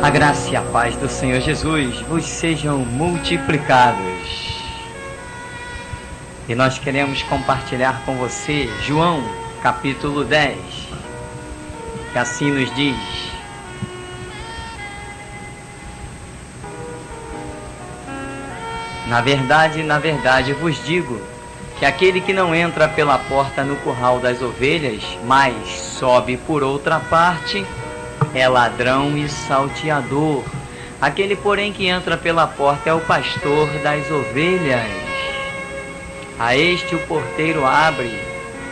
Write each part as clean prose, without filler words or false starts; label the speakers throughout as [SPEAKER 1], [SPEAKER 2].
[SPEAKER 1] A graça e a paz do Senhor Jesus vos sejam multiplicados. E nós queremos compartilhar com você João, capítulo 10, que assim nos diz: na verdade vos digo, que aquele que não entra pela porta no curral das ovelhas, mas sobe por outra parte, é ladrão e salteador. Aquele, porém, que entra pela porta é o pastor das ovelhas. A este o porteiro abre,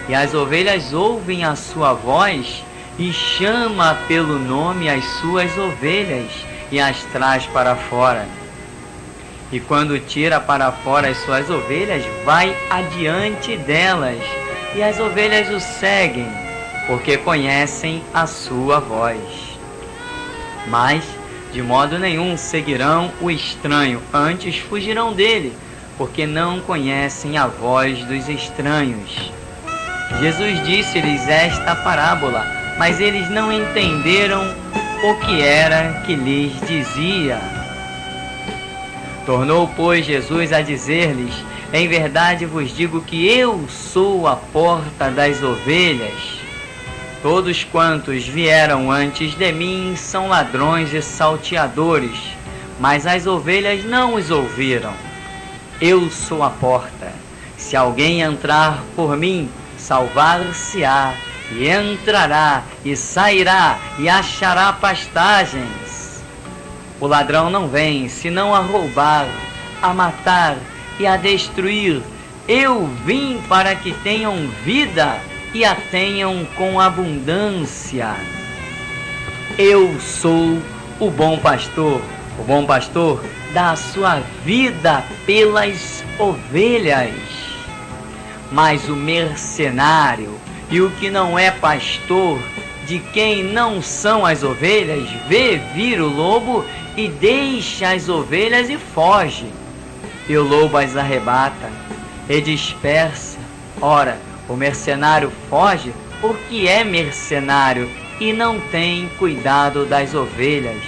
[SPEAKER 1] e as ovelhas ouvem a sua voz, e chama pelo nome as suas ovelhas, e as traz para fora. E quando tira para fora as suas ovelhas, vai adiante delas, e as ovelhas o seguem, porque conhecem a sua voz. Mas de modo nenhum seguirão o estranho, antes fugirão dele, porque não conhecem a voz dos estranhos. Jesus disse-lhes esta parábola, mas eles não entenderam o que era que lhes dizia. Tornou, pois, Jesus a dizer-lhes: em verdade vos digo que eu sou a porta das ovelhas. Todos quantos vieram antes de mim são ladrões e salteadores, mas as ovelhas não os ouviram. Eu sou a porta. Se alguém entrar por mim, salvar-se-á, e entrará, e sairá, e achará pastagens. O ladrão não vem, senão a roubar, a matar e a destruir. Eu vim para que tenham vida e a tenham com abundância. Eu sou o bom pastor. O bom pastor dá a sua vida pelas ovelhas. Mas o mercenário e o que não é pastor, de quem não são as ovelhas, vê vir o lobo e deixa as ovelhas e foge. E o lobo as arrebata e dispersa. Ora, o mercenário foge porque é mercenário e não tem cuidado das ovelhas.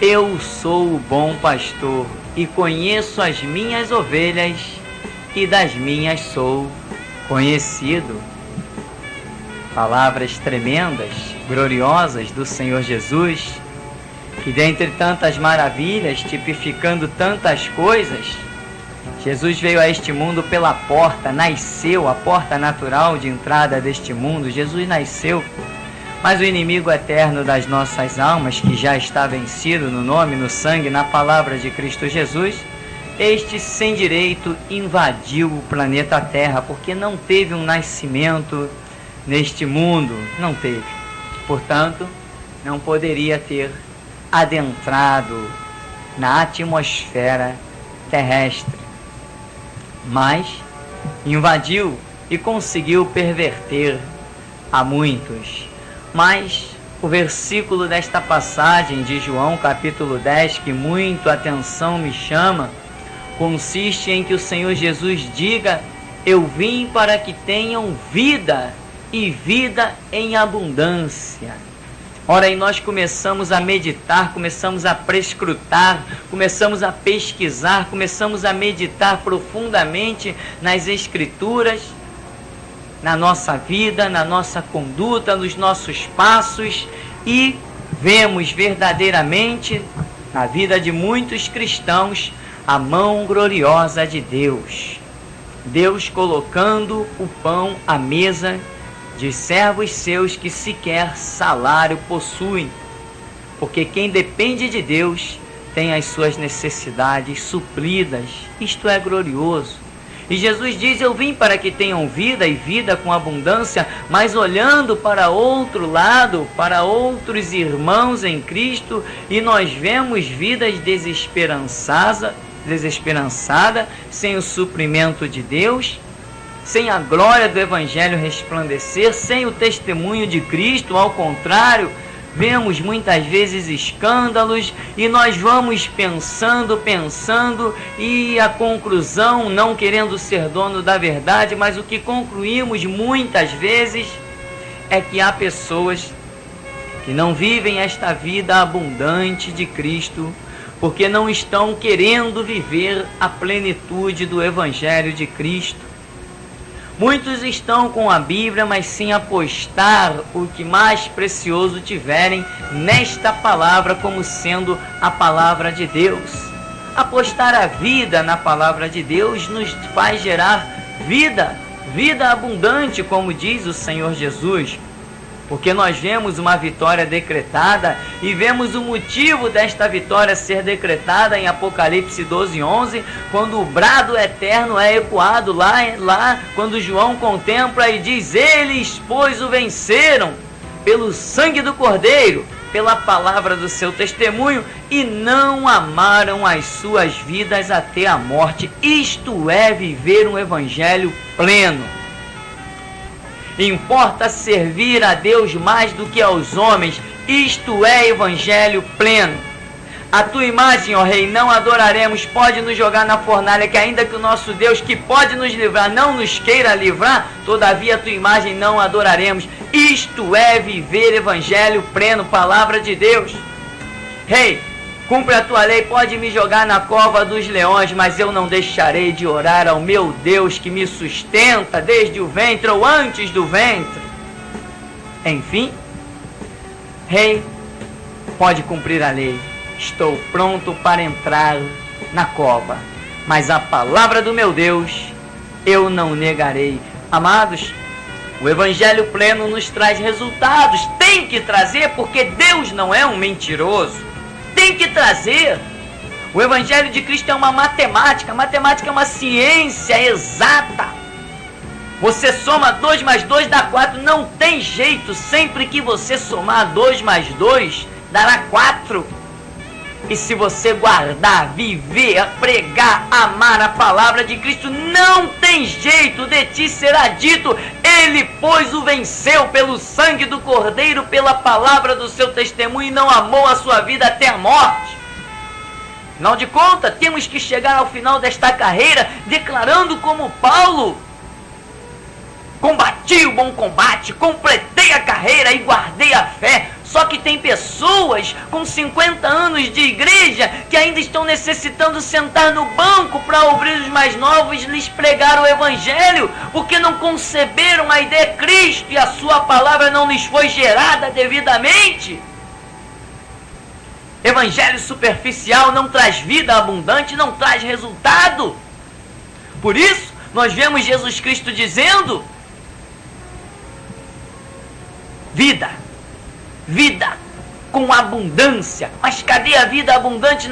[SPEAKER 1] Eu sou o bom pastor e conheço as minhas ovelhas, e das minhas sou conhecido. Palavras tremendas, gloriosas do Senhor Jesus, que dentre tantas maravilhas, tipificando tantas coisas, Jesus veio a este mundo pela porta, nasceu, a porta natural de entrada deste mundo. Jesus nasceu, mas o inimigo eterno das nossas almas, que já está vencido no nome, no sangue, na palavra de Cristo Jesus, este sem direito invadiu o planeta Terra, porque não teve um nascimento neste mundo, não teve. Portanto, não poderia ter adentrado na atmosfera terrestre. Mas invadiu e conseguiu perverter a muitos. Mas o versículo desta passagem de João, capítulo 10, que muito atenção me chama, consiste em que o Senhor Jesus diga: eu vim para que tenham vida, e vida em abundância. Ora, aí nós começamos a meditar, começamos a prescrutar, começamos a pesquisar, começamos a meditar profundamente nas Escrituras, na nossa vida, na nossa conduta, nos nossos passos, e vemos verdadeiramente na vida de muitos cristãos a mão gloriosa de Deus. Deus colocando o pão à mesa de servos seus que sequer salário possuem, porque quem depende de Deus tem as suas necessidades supridas. Isto é glorioso. E Jesus diz: eu vim para que tenham vida, e vida com abundância. Mas olhando para outro lado, para outros irmãos em Cristo, e nós vemos vidas desesperançada, sem o suprimento de Deus, sem a glória do Evangelho resplandecer, sem o testemunho de Cristo. Ao contrário, vemos muitas vezes escândalos, e nós vamos pensando, e a conclusão, não querendo ser dono da verdade, mas o que concluímos muitas vezes é que há pessoas que não vivem esta vida abundante de Cristo, porque não estão querendo viver a plenitude do Evangelho de Cristo. Muitos estão com a Bíblia, mas sem apostar o que mais precioso tiverem nesta palavra como sendo a palavra de Deus. Apostar a vida na palavra de Deus nos faz gerar vida, vida abundante, como diz o Senhor Jesus. Porque nós vemos uma vitória decretada e vemos o motivo desta vitória ser decretada em Apocalipse 12:11, quando o brado eterno é ecoado lá quando João contempla e diz: eles, pois, o venceram pelo sangue do Cordeiro, pela palavra do seu testemunho, e não amaram as suas vidas até a morte. Isto é viver um evangelho pleno. Importa servir a Deus mais do que aos homens. Isto é evangelho pleno. A tua imagem, ó Rei, não adoraremos. Pode nos jogar na fornalha, que ainda que o nosso Deus, que pode nos livrar, não nos queira livrar, todavia a tua imagem não adoraremos. Isto é viver evangelho pleno, palavra de Deus. Rei, cumpre a tua lei, pode me jogar na cova dos leões, mas eu não deixarei de orar ao meu Deus que me sustenta desde o ventre ou antes do ventre. Enfim, Rei, pode cumprir a lei. Estou pronto para entrar na cova, mas a palavra do meu Deus eu não negarei. Amados, o evangelho pleno nos traz resultados. Tem que trazer, porque Deus não é um mentiroso. Tem que trazer. O Evangelho de Cristo é uma matemática. A matemática é uma ciência exata. Você soma 2 mais 2 dá 4. Não tem jeito. Sempre que você somar 2 mais 2 dará 4. E se você guardar, viver, pregar, amar a palavra de Cristo, não tem jeito. De ti será dito: ele, pois, o venceu pelo sangue do Cordeiro, pela palavra do seu testemunho, e não amou a sua vida até a morte. Afinal de contas, temos que chegar ao final desta carreira declarando como Paulo: combati o bom combate, completei a carreira e guardei a fé. Só que tem pessoas com 50 anos de igreja que ainda estão necessitando sentar no banco para ouvir os mais novos lhes pregar o evangelho, porque não conceberam a ideia de Cristo e a sua palavra não lhes foi gerada devidamente. Evangelho superficial não traz vida abundante, não traz resultado. Por isso, nós vemos Jesus Cristo dizendo: vida com abundância. Mas cadê a vida abundante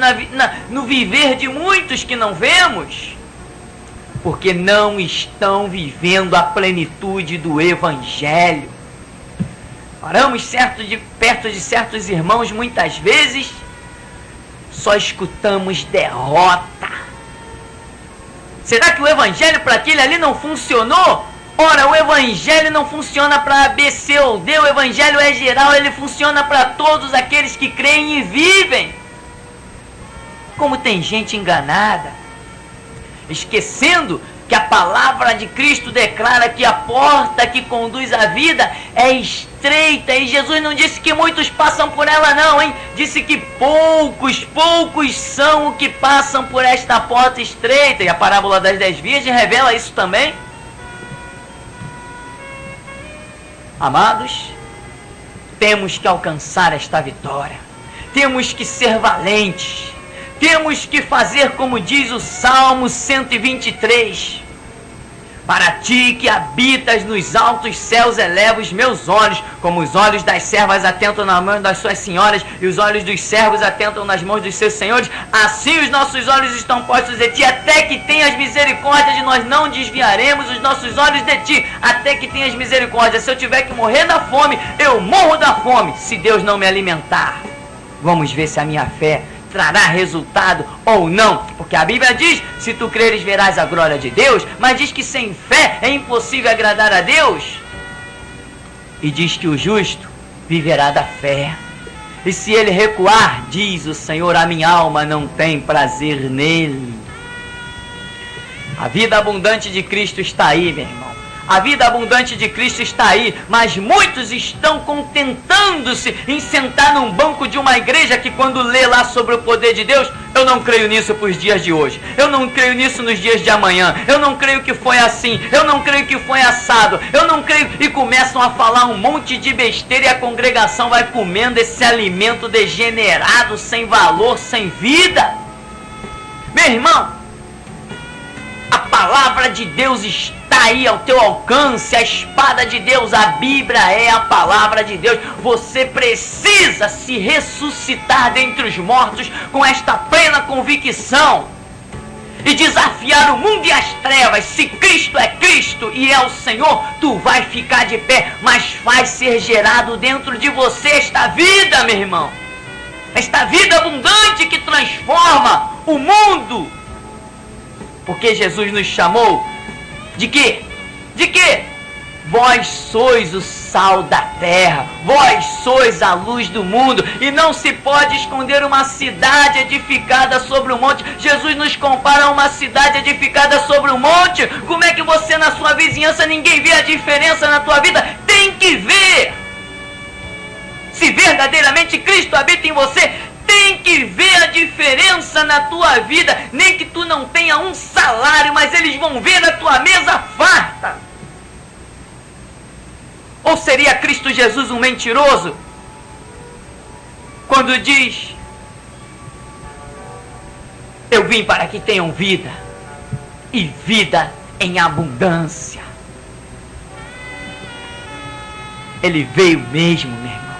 [SPEAKER 1] no viver de muitos que não vemos? Porque não estão vivendo a plenitude do evangelho. Paramos perto de certos irmãos, muitas vezes só escutamos derrota. Será que o evangelho para aquele ali não funcionou? Ora, o evangelho não funciona para A, B, C ou D. O evangelho é geral, ele funciona para todos aqueles que creem e vivem. Como tem gente enganada, esquecendo que a palavra de Cristo declara que a porta que conduz à vida é estreita, e Jesus não disse que muitos passam por ela não, hein? Disse que poucos são os que passam por esta porta estreita, e a parábola das 10 virgens revela isso também. Amados, temos que alcançar esta vitória, temos que ser valentes, temos que fazer como diz o Salmo 123, para ti que habitas nos altos céus, eleva os meus olhos, como os olhos das servas atentam na mão das suas senhoras, e os olhos dos servos atentam nas mãos dos seus senhores, assim os nossos olhos estão postos em ti, até que tenhas misericórdia de nós, não desviaremos os nossos olhos de ti, até que tenhas misericórdia. Se eu tiver que morrer da fome, eu morro da fome, se Deus não me alimentar. Vamos ver se a minha fé trará resultado ou não, porque a Bíblia diz: se tu creres verás a glória de Deus, mas diz que sem fé é impossível agradar a Deus, e diz que o justo viverá da fé, e se ele recuar, diz o Senhor, a minha alma não tem prazer nele. A vida abundante de Cristo está aí, meu irmão. A vida abundante de Cristo está aí, mas muitos estão contentando-se em sentar num banco de uma igreja que, quando lê lá sobre o poder de Deus, eu não creio nisso para os dias de hoje, eu não creio nisso nos dias de amanhã, eu não creio que foi assim, eu não creio que foi assado, eu não creio, e começam a falar um monte de besteira, e a congregação vai comendo esse alimento degenerado, sem valor, sem vida. Meu irmão, a palavra de Deus está aí ao teu alcance, a espada de Deus, a Bíblia é a palavra de Deus. Você precisa se ressuscitar dentre os mortos com esta plena convicção e desafiar o mundo e as trevas. Se Cristo é Cristo e é o Senhor, tu vai ficar de pé, mas vai ser gerado dentro de você esta vida, meu irmão, esta vida abundante que transforma o mundo. Porque Jesus nos chamou de quê? De quê? Vós sois o sal da terra, vós sois a luz do mundo, e não se pode esconder uma cidade edificada sobre um monte. Jesus nos compara a uma cidade edificada sobre um monte. Como é que você, na sua vizinhança, ninguém vê a diferença na tua vida? Tem que ver. Se verdadeiramente Cristo habita em você, tem que ver a diferença na tua vida. Nem que tu não tenha um salário, mas eles vão ver a tua mesa farta. Ou seria Cristo Jesus um mentiroso quando diz: eu vim para que tenham vida, e vida em abundância? Ele veio mesmo, meu irmão,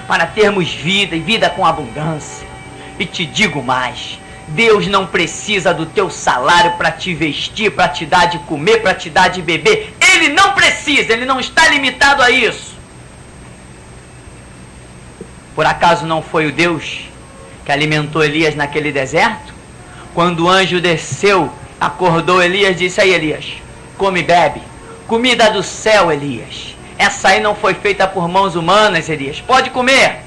[SPEAKER 1] para termos vida, e vida com abundância. E te digo mais, Deus não precisa do teu salário para te vestir, para te dar de comer, para te dar de beber. Ele não precisa, ele não está limitado a isso. Por acaso não foi o Deus que alimentou Elias naquele deserto? Quando o anjo desceu, acordou Elias, disse: aí, Elias, come e bebe. Comida do céu, Elias. Essa aí não foi feita por mãos humanas, Elias. Pode comer.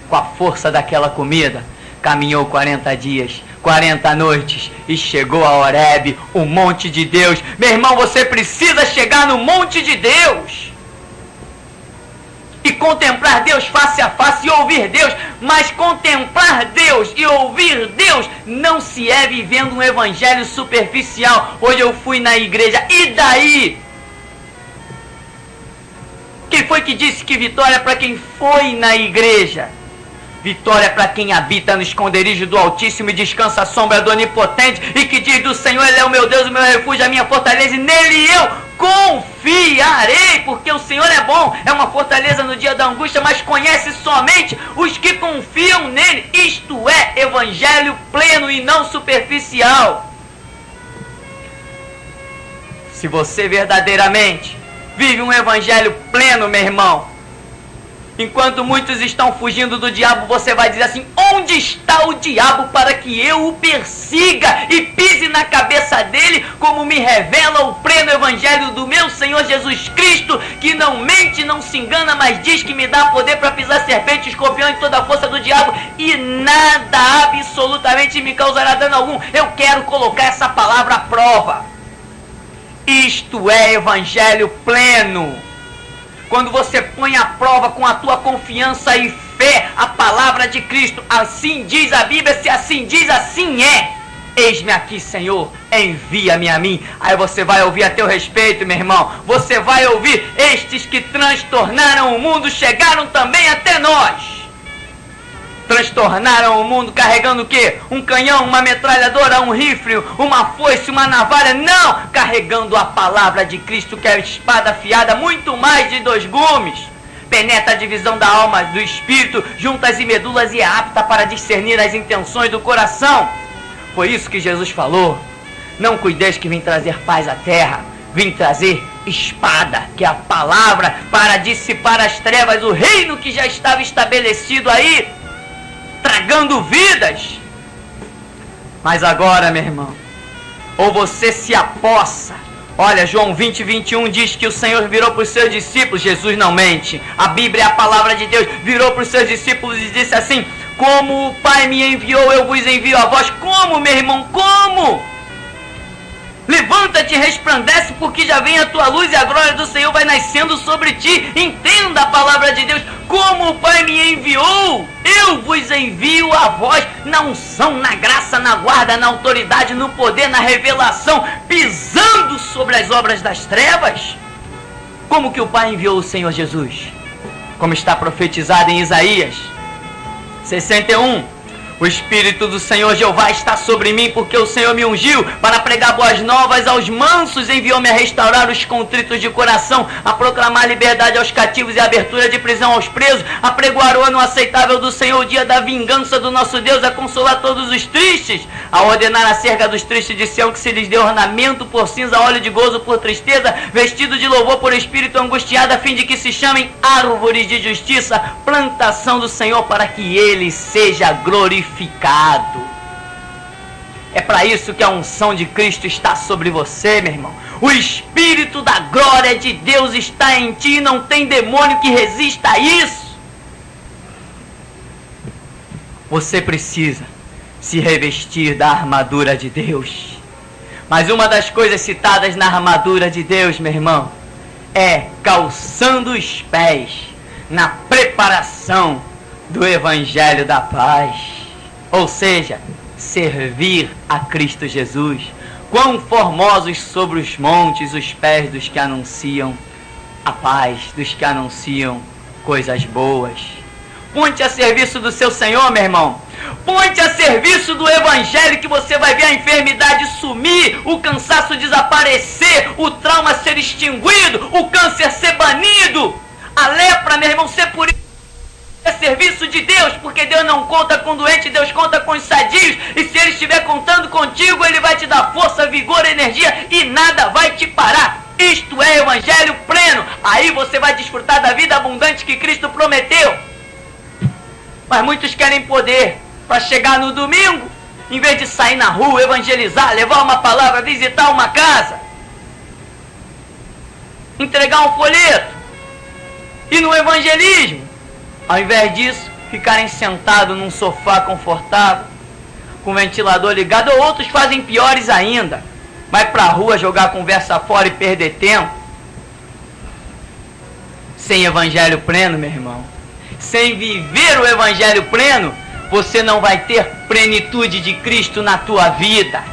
[SPEAKER 1] Com a força daquela comida, caminhou 40 dias, 40 noites, e chegou a Horebe, o monte de Deus. Meu irmão, você precisa chegar no monte de Deus e contemplar Deus face a face e ouvir Deus. Mas contemplar Deus e ouvir Deus não se é vivendo um evangelho superficial. Hoje eu fui na igreja, e daí? Quem foi que disse que vitória é para quem foi na igreja? Vitória para quem habita no esconderijo do Altíssimo e descansa à sombra do Onipotente, e que diz do Senhor: ele é o meu Deus, o meu refúgio, a minha fortaleza, e nele eu confiarei. Porque o Senhor é bom, é uma fortaleza no dia da angústia, mas conhece somente os que confiam nele. Isto é evangelho pleno e não superficial. Se você verdadeiramente vive um evangelho pleno, meu irmão, enquanto muitos estão fugindo do diabo, você vai dizer assim: onde está o diabo para que eu o persiga e pise na cabeça dele, como me revela o pleno evangelho do meu Senhor Jesus Cristo, que não mente, não se engana, mas diz que me dá poder para pisar serpente, escorpião e toda a força do diabo, e nada absolutamente me causará dano algum. Eu quero colocar essa palavra à prova. Isto é evangelho pleno. Quando você põe à prova com a tua confiança e fé a palavra de Cristo: assim diz a Bíblia, se assim diz, assim é. Eis-me aqui, Senhor, envia-me a mim. Aí você vai ouvir a teu respeito, meu irmão. Você vai ouvir: estes que transtornaram o mundo chegaram também até nós. Transtornaram o mundo carregando o quê? Um canhão, uma metralhadora, um rifle, uma foice, uma navalha? Não! Carregando a palavra de Cristo, que é a espada afiada, muito mais de 2 gumes. Penetra a divisão da alma, do espírito, juntas e medulas, e é apta para discernir as intenções do coração. Foi isso que Jesus falou: não cuideis que vim trazer paz à terra, vim trazer espada, que é a palavra, para dissipar as trevas, o reino que já estava estabelecido aí, tragando vidas. Mas agora, meu irmão, ou você se apossa. Olha, João 20, 21 diz que o Senhor virou para os seus discípulos. Jesus não mente, a Bíblia é a palavra de Deus. Virou para os seus discípulos e disse assim: como o Pai me enviou, eu vos envio a vós. Como, meu irmão, como? Levanta-te e resplandece, porque já vem a tua luz e a glória do Senhor vai nascendo sobre ti. Entenda a palavra de Deus. Como o Pai me enviou, eu vos envio a vós, na unção, na graça, na guarda, na autoridade, no poder, na revelação, pisando sobre as obras das trevas. Como que o Pai enviou o Senhor Jesus? Como está profetizado em Isaías 61. O Espírito do Senhor Jeová está sobre mim, porque o Senhor me ungiu para pregar boas novas aos mansos, enviou-me a restaurar os contritos de coração, a proclamar liberdade aos cativos e abertura de prisão aos presos, a pregoar o ano aceitável do Senhor, o dia da vingança do nosso Deus, a consolar todos os tristes, a ordenar acerca dos tristes de Sião que se lhes dê ornamento por cinza, óleo de gozo por tristeza, vestido de louvor por espírito angustiado, a fim de que se chamem árvores de justiça, plantação do Senhor, para que ele seja glorificado. É para isso que a unção de Cristo está sobre você, meu irmão. O Espírito da glória de Deus está em ti, não tem demônio que resista a isso. Você precisa se revestir da armadura de Deus. Mas uma das coisas citadas na armadura de Deus, meu irmão, é calçando os pés na preparação do Evangelho da paz. Ou seja, servir a Cristo Jesus. Quão formosos sobre os montes os pés dos que anunciam a paz, dos que anunciam coisas boas. Ponte a serviço do seu Senhor, meu irmão. Ponte a serviço do Evangelho, que você vai ver a enfermidade sumir, o cansaço desaparecer, o trauma ser extinguido, o câncer ser banido, a lepra, meu irmão, ser purificada. É serviço de Deus, porque Deus não conta com doente, Deus conta com os sadios, e se Ele estiver contando contigo, Ele vai te dar força, vigor, energia, e nada vai te parar. Isto é Evangelho pleno. Aí você vai desfrutar da vida abundante que Cristo prometeu. Mas muitos querem poder para chegar no domingo, em vez de sair na rua, evangelizar, levar uma palavra, visitar uma casa, entregar um folheto, e no evangelismo, ao invés disso, ficarem sentados num sofá confortável, com o ventilador ligado, ou outros fazem piores ainda, vai pra rua jogar conversa fora e perder tempo. Sem evangelho pleno, meu irmão, sem viver o evangelho pleno, você não vai ter plenitude de Cristo na tua vida.